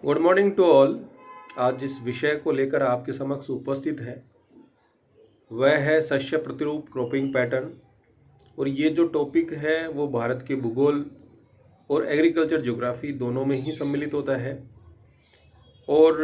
Good morning to all. आज जिस विषय को लेकर आपके समक्ष उपस्थित है वह है शस्य प्रतिरूप क्रॉपिंग पैटर्न। और ये जो टॉपिक है वो भारत के भूगोल और एग्रीकल्चर ज्योग्राफी दोनों में ही सम्मिलित होता है। और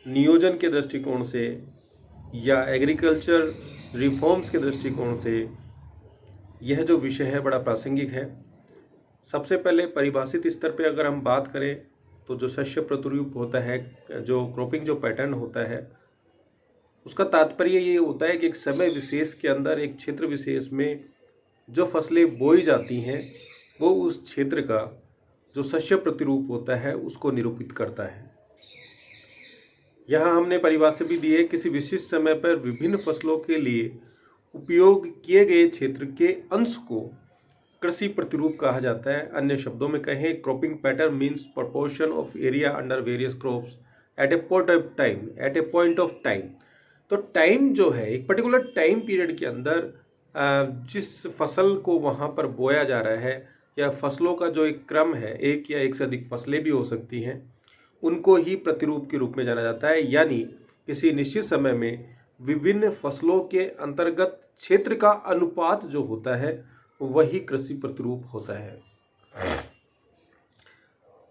नियोजन के दृष्टिकोण से या एग्रीकल्चर रिफॉर्म्स के दृष्टिकोण से यह जो विषय है बड़ा प्रासंगिक है। सबसे पहले परिभाषित स्तर पे अगर हम बात करें तो जो शस्य प्रतिरूप होता है, जो क्रॉपिंग जो पैटर्न होता है, उसका तात्पर्य ये होता है कि एक समय विशेष के अंदर एक क्षेत्र विशेष में जो फसलें बोई जाती हैं वो उस क्षेत्र का जो शस्य प्रतिरूप होता है उसको निरूपित करता है। यहाँ हमने परिभाषा भी दी है, किसी विशिष्ट समय पर विभिन्न फसलों के लिए उपयोग किए गए क्षेत्र के अंश को कृषि प्रतिरूप कहा जाता है। अन्य शब्दों में कहें, cropping pattern means proportion of area under various crops at a point of time. तो टाइम जो है, एक पर्टिकुलर टाइम पीरियड के अंदर जिस फसल को वहाँ पर बोया जा रहा है या फसलों का जो एक क्रम है, एक या एक से अधिक फसलें भी हो सकती हैं, उनको ही प्रतिरूप के रूप में जाना जाता है। यानी किसी निश्चित समय में विभिन्न फसलों के अंतर्गत क्षेत्र का अनुपात जो होता है वही कृषि प्रतिरूप होता है।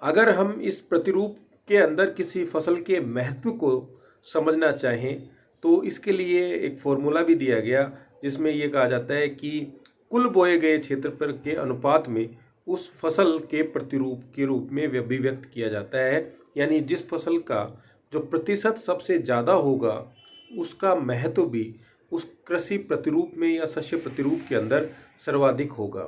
अगर हम इस प्रतिरूप के अंदर किसी फसल के महत्व को समझना चाहें तो इसके लिए एक फॉर्मूला भी दिया गया जिसमें ये कहा जाता है कि कुल बोए गए क्षेत्रफल के अनुपात में उस फसल के प्रतिरूप के रूप में अभिव्यक्त किया जाता है। यानी जिस फसल का जो प्रतिशत सबसे ज़्यादा होगा उसका महत्व भी उस कृषि प्रतिरूप में या शस्य प्रतिरूप के अंदर सर्वाधिक होगा।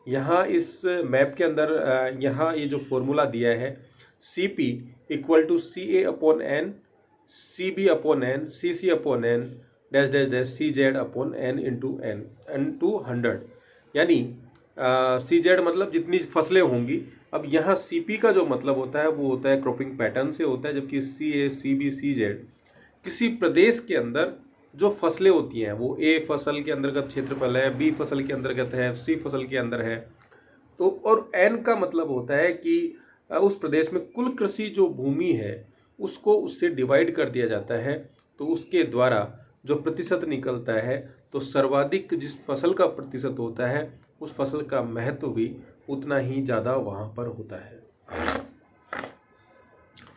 यहाँ इस मैप के अंदर यहाँ ये जो फॉर्मूला दिया है, CP equal to CA upon N, CB upon N, CC upon N dash dash dash CZ upon N into to 100। यानी CZ मतलब जितनी फसलें होंगी। अब यहाँ CP का जो मतलब होता है वो होता है क्रॉपिंग पैटर्न से होता है, जबकि CA, CB, CZ किसी प्रदेश के अंदर जो फसलें होती हैं वो A फसल के अंतर्गत क्षेत्रफल है, B फसल के अंतर्गत है, C फसल के अंदर है। तो और N का मतलब होता है कि उस प्रदेश में कुल कृषि जो भूमि है उसको उससे डिवाइड कर दिया जाता है, तो उसके द्वारा जो प्रतिशत निकलता है तो सर्वाधिक जिस फसल का प्रतिशत होता है उस फसल का महत्व भी उतना ही ज़्यादा वहाँ पर होता है।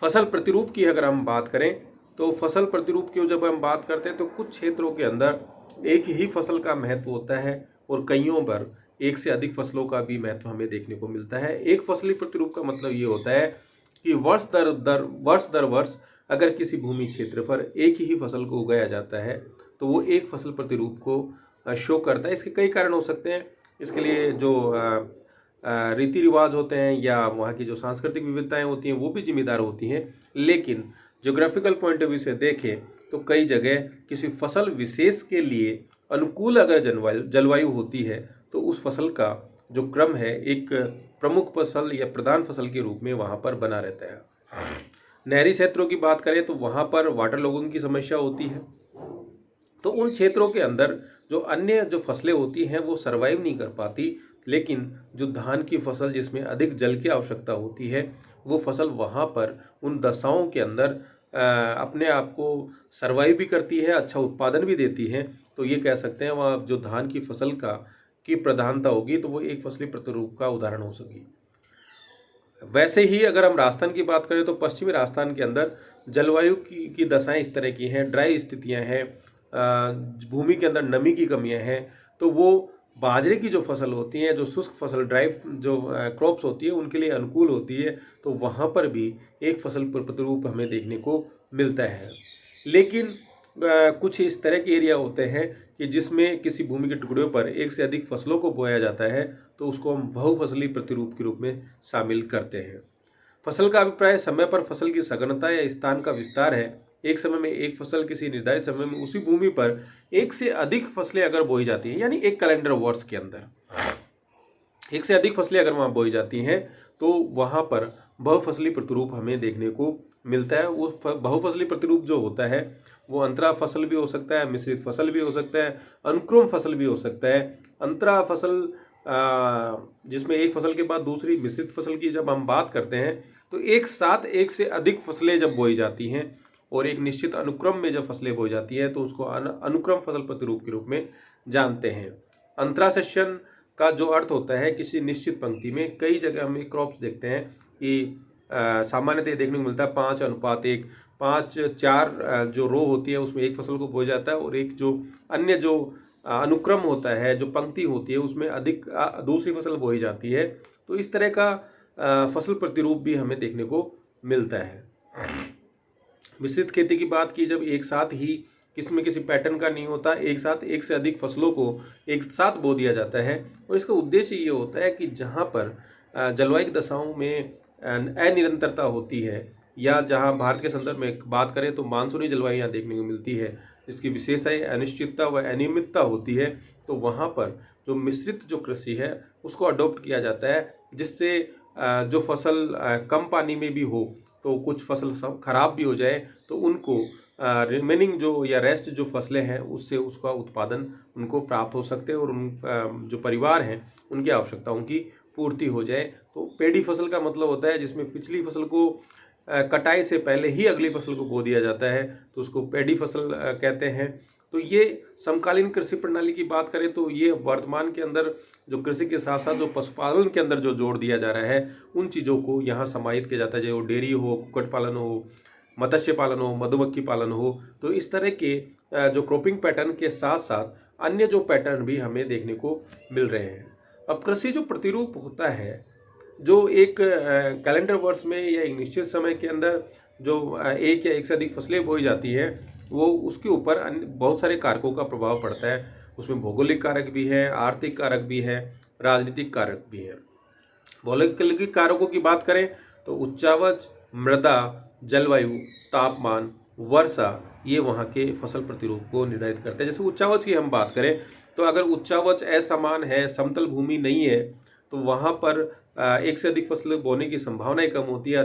फसल प्रतिरूप की अगर हम बात करें तो फसल प्रतिरूप की जब हम बात करते हैं तो कुछ क्षेत्रों के अंदर एक ही फसल का महत्व होता है और कईयों पर एक से अधिक फसलों का भी महत्व हमें देखने को मिलता है। एक फसली प्रतिरूप का मतलब ये होता है कि वर्ष दर वर्ष अगर किसी भूमि क्षेत्र पर एक ही फसल को उगाया जाता है तो वो एक फसल प्रतिरूप को शो करता है। इसके कई कारण हो सकते हैं। इसके लिए जो रीति रिवाज होते हैं या वहाँ की जो सांस्कृतिक विविधताएं होती हैं वो भी जिम्मेदार होती हैं। लेकिन ज्योग्राफिकल पॉइंट ऑफ व्यू से देखें तो कई जगह किसी फसल विशेष के लिए अनुकूल अगर जलवायु होती है तो उस फसल का जो क्रम है एक प्रमुख फसल या प्रधान फसल के रूप में वहाँ पर बना रहता है। नहरी क्षेत्रों की बात करें तो वहाँ पर वाटर लॉगिंग की समस्या होती है, तो उन क्षेत्रों के अंदर जो अन्य जो फसलें होती हैं वो सर्वाइव नहीं कर पाती। लेकिन जो धान की फसल जिसमें अधिक जल की आवश्यकता होती है वो फसल वहाँ पर उन दशाओं के अंदर अपने आप को सर्वाइव भी करती है, अच्छा उत्पादन भी देती है। तो ये कह सकते हैं वहाँ जो धान की फसल की प्रधानता होगी तो वो एक फसली प्रतिरूप का उदाहरण हो सकेगी। वैसे ही अगर हम राजस्थान की बात करें तो पश्चिमी राजस्थान के अंदर जलवायु की दशाएं इस तरह की हैं, ड्राई स्थितियां हैं, भूमि के अंदर नमी की कमियां हैं। तो वो बाजरे की जो फसल होती है, जो शुष्क फसल ड्राई जो क्रॉप्स होती है उनके लिए अनुकूल होती है, तो वहाँ पर भी एक फसल प्रतिरूप हमें देखने को मिलता है। लेकिन कुछ इस तरह के एरिया होते हैं कि जिसमें किसी भूमि के टुकड़े पर एक से अधिक फसलों को बोया जाता है तो उसको हम बहुफसली प्रतिरूप के रूप में शामिल करते हैं। फसल का अभिप्राय समय पर फसल की सघनता या स्थान का विस्तार है। एक समय में एक फसल किसी निर्धारित समय में उसी भूमि पर एक से अधिक फसलें अगर बोई जाती हैं, यानी एक कैलेंडर वर्ष के अंदर एक से अधिक फसलें अगर वहाँ बोई जाती हैं तो वहाँ पर बहुफसली प्रतिरूप हमें देखने को मिलता है। वो बहुफसली प्रतिरूप जो होता है वो अंतरा फसल भी हो सकता है, मिश्रित फसल भी हो सकता है, अनुक्रम फसल भी हो सकता है। अंतरा फसल जिसमें एक फसल के बाद दूसरी मिश्रित फसल की जब हम बात करते हैं तो एक साथ एक से अधिक फसलें जब बोई जाती हैं और एक निश्चित अनुक्रम में जब फसलें बोई जाती हैं तो उसको अनुक्रम फसल प्रतिरूप के रूप में जानते हैं। अंतरासेशन का जो अर्थ होता है किसी निश्चित पंक्ति में, कई जगह हम क्रॉप्स देखते हैं कि सामान्यतः देखने को मिलता है 5:1, 5-4 जो रो होती है उसमें एक फसल को बोया जाता है और एक जो अन्य जो अनुक्रम होता है, जो पंक्ति होती है उसमें अधिक दूसरी फसल बोई जाती है। तो इस तरह का फसल प्रतिरूप भी हमें देखने को मिलता है। मिश्रित खेती की बात की जब एक साथ ही किसी किसी पैटर्न का नहीं होता, एक साथ एक से अधिक फसलों को एक साथ बो दिया जाता है और इसका उद्देश्य ये होता है कि जहाँ पर जलवायु दशाओं में अनिरंतरता होती है या जहाँ भारत के संदर्भ में बात करें तो मानसूनी जलवायु यहाँ देखने को मिलती है, जिसकी विशेषताएं अनिश्चितता व अनियमितता होती है, तो वहाँ पर जो मिश्रित जो कृषि है उसको अडॉप्ट किया जाता है, जिससे जो फसल कम पानी में भी हो तो कुछ फसल सब खराब भी हो जाए तो उनको रिमेनिंग जो या रेस्ट जो फसलें हैं उससे उसका उत्पादन उनको प्राप्त हो सकते हैं और उन जो परिवार हैं उनकी आवश्यकताओं की पूर्ति हो जाए। तो पेड़ी फसल का मतलब होता है जिसमें पिछली फसल को कटाई से पहले ही अगली फसल को बो दिया जाता है, तो उसको पेड़ी फसल कहते हैं। तो ये समकालीन कृषि प्रणाली की बात करें तो ये वर्तमान के अंदर जो कृषि के साथ साथ जो पशुपालन के अंदर जो जोड़ दिया जा रहा है उन चीज़ों को यहाँ समाहित किया जाता है, चाहे वो डेयरी हो, कुक्कुट पालन हो, मत्स्य पालन हो, मधुमक्खी पालन हो। तो इस तरह के जो क्रॉपिंग पैटर्न के साथ साथ अन्य जो पैटर्न भी हमें देखने को मिल रहे हैं। अब कृषि जो प्रतिरूप होता है, जो एक कैलेंडर वर्ष में या एक निश्चित समय के अंदर जो एक या एक से अधिक फसलें बोई जाती है, वो उसके ऊपर अन्य बहुत सारे कारकों का प्रभाव पड़ता है। उसमें भौगोलिक कारक भी हैं, आर्थिक कारक भी हैं, राजनीतिक कारक भी हैं। भौगोलिक कारकों की बात करें तो उच्चावच, मृदा, जलवायु, तापमान, वर्षा, ये वहाँ के फसल प्रतिरूप को निर्धारित करते हैं। जैसे उच्चावच की हम बात करें तो अगर उच्चावच असमान है, समतल भूमि नहीं है, तो वहाँ पर एक से अधिक फसलें बोने की संभावनाएं कम होती है,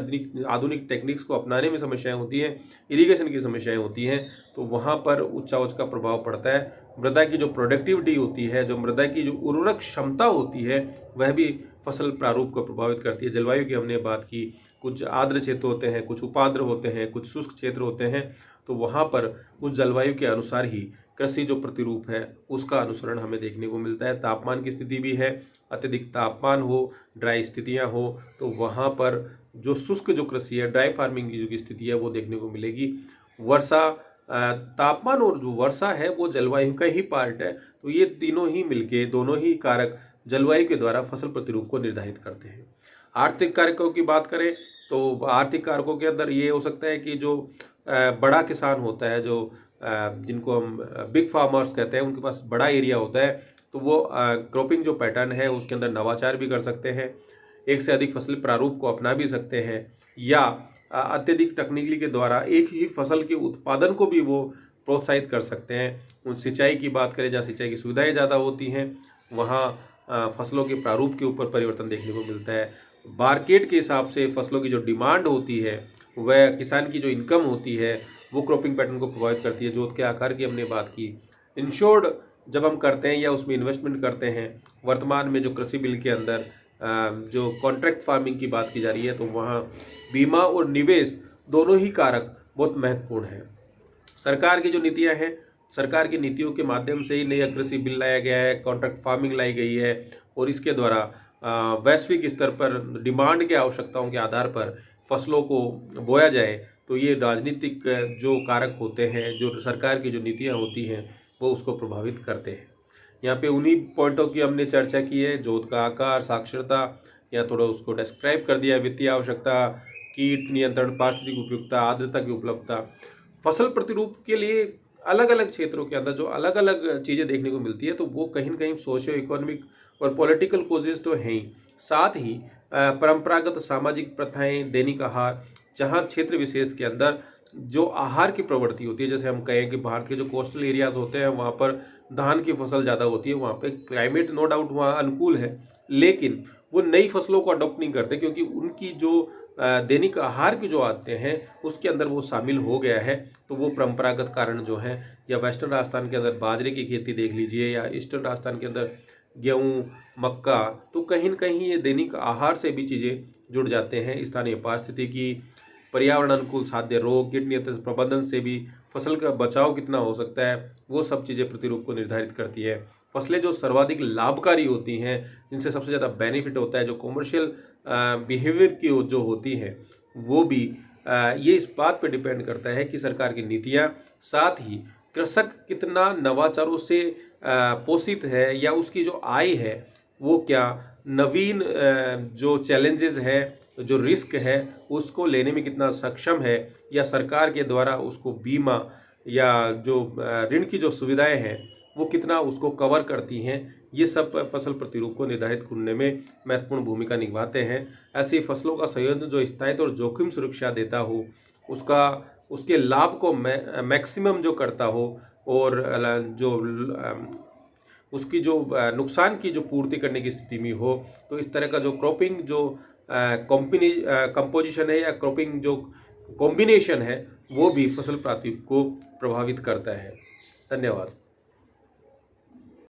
आधुनिक टेक्निक्स को अपनाने में समस्याएं होती हैं, इरिगेशन की समस्याएं होती हैं, तो वहाँ पर उच्चावच का प्रभाव पड़ता है। मृदा की जो प्रोडक्टिविटी होती है, जो मृदा की जो उर्वरक क्षमता होती है, वह भी फसल प्रारूप को प्रभावित करती है। जलवायु की हमने बात की, कुछ आर्द्र क्षेत्र होते हैं, कुछ उपाद्र होते हैं, कुछ शुष्क क्षेत्र होते हैं, तो वहाँ पर उस जलवायु के अनुसार ही कृषि जो प्रतिरूप है उसका अनुसरण हमें देखने को मिलता है। तापमान की स्थिति भी है, अत्यधिक तापमान हो, ड्राई स्थितियाँ हो, तो वहाँ पर जो शुष्क जो कृषि है, ड्राई फार्मिंग की जो स्थिति है वो देखने को मिलेगी। वर्षा, तापमान और जो वर्षा है वो जलवायु का ही पार्ट है, तो ये तीनों ही मिलके, दोनों ही कारक जलवायु के द्वारा फसल प्रतिरूप को निर्धारित करते हैं। आर्थिक कारकों की बात करें तो आर्थिक कारकों के अंदर ये हो सकता है कि जो बड़ा किसान होता है, जो जिनको हम बिग फार्मर्स कहते हैं, उनके पास बड़ा एरिया होता है, तो वो क्रॉपिंग जो पैटर्न है उसके अंदर नवाचार भी कर सकते हैं, एक से अधिक फसल प्रारूप को अपना भी सकते हैं, या अत्यधिक तकनीकी के द्वारा एक ही फसल के उत्पादन को भी वो प्रोत्साहित कर सकते हैं। उन सिंचाई की बात करें, जहाँ सिंचाई की सुविधाएं ज़्यादा होती हैं वहाँ फसलों के प्रारूप के ऊपर परिवर्तन देखने को मिलता है। मार्केट के हिसाब से फसलों की जो डिमांड होती है, वह किसान की जो इनकम होती है, वो क्रॉपिंग पैटर्न को प्रभावित करती है। जोत के आकार की हमने बात की। इंश्योर्ड जब हम करते हैं या उसमें इन्वेस्टमेंट करते हैं, वर्तमान में जो कृषि बिल के अंदर जो कॉन्ट्रैक्ट फार्मिंग की बात की जा रही है, तो वहाँ बीमा और निवेश दोनों ही कारक बहुत महत्वपूर्ण हैं। सरकार की जो नीतियाँ हैं, सरकार की नीतियों के माध्यम से ही नया कृषि बिल लाया गया है, कॉन्ट्रैक्ट फार्मिंग लाई गई है, और इसके द्वारा वैश्विक स्तर पर डिमांड के आवश्यकताओं के आधार पर फसलों को बोया जाए। तो ये राजनीतिक जो कारक होते हैं, जो सरकार की जो नीतियाँ होती हैं, वो उसको प्रभावित करते हैं। यहाँ पे उन्हीं पॉइंटों की हमने चर्चा की है, जोत का आकार, साक्षरता, या थोड़ा उसको डिस्क्राइब कर दिया, वित्तीय आवश्यकता, कीट नियंत्रण, पारिस्थितिक उपयुक्तता, आर्द्रता की उपलब्धता। फसल प्रतिरूप के लिए अलग अलग क्षेत्रों के अंदर जो अलग अलग चीज़ें देखने को मिलती है, तो वो कहीं ना कहीं सोशियो इकोनॉमिक और पॉलिटिकल कोजेज तो हैं ही, साथ ही परंपरागत सामाजिक प्रथाएं, दैनिक आहार, जहाँ क्षेत्र विशेष के अंदर जो आहार की प्रवृत्ति होती है, जैसे हम कहें कि भारत के जो कोस्टल एरियाज होते हैं वहाँ पर धान की फसल ज़्यादा होती है, वहाँ पे क्लाइमेट नो डाउट वहाँ अनुकूल है, लेकिन वो नई फसलों को अडॉप्ट नहीं करते क्योंकि उनकी जो दैनिक आहार की जो आते हैं उसके अंदर वो शामिल हो गया है। तो वो परंपरागत कारण जो है, या वेस्टर्न राजस्थान के अंदर बाजरे की खेती देख लीजिए, या ईस्टर्न राजस्थान के अंदर गेहूँ, मक्का, तो कहीं न कहीं ये दैनिक आहार से भी चीज़ें जुड़ जाते हैं। स्थानीय पारिस्थितिकी, पर्यावरण अनुकूल खाद्य रोग, कीट नियंत्रण प्रबंधन से भी फसल का बचाव कितना हो सकता है, वो सब चीज़ें प्रतिरूप को निर्धारित करती है। फसलें जो सर्वाधिक लाभकारी होती हैं, जिनसे सबसे ज़्यादा बेनिफिट होता है, जो कमर्शियल बिहेवियर की जो होती हैं, वो भी ये इस बात पे डिपेंड करता है कि सरकार की नीतियाँ, साथ ही कृषक कितना नवाचारों से पोषित है या उसकी जो आय है वो क्या नवीन जो चैलेंजेस है, जो रिस्क है, उसको लेने में कितना सक्षम है, या सरकार के द्वारा उसको बीमा या जो ऋण की जो सुविधाएं हैं वो कितना उसको कवर करती हैं। ये सब फसल प्रतिरूप को निर्धारित करने में महत्वपूर्ण भूमिका निभाते हैं। ऐसी फसलों का संयोजन जो स्थायित्व और जोखिम सुरक्षा देता हो, उसका उसके लाभ को मैक्सिमम जो करता हो, और जो उसकी जो नुकसान की जो पूर्ति करने की स्थिति में हो, तो इस तरह का जो क्रॉपिंग जो कंपोजिशन है या क्रॉपिंग जो कॉम्बिनेशन है, वो भी फसल प्रारूप को प्रभावित करता है। धन्यवाद।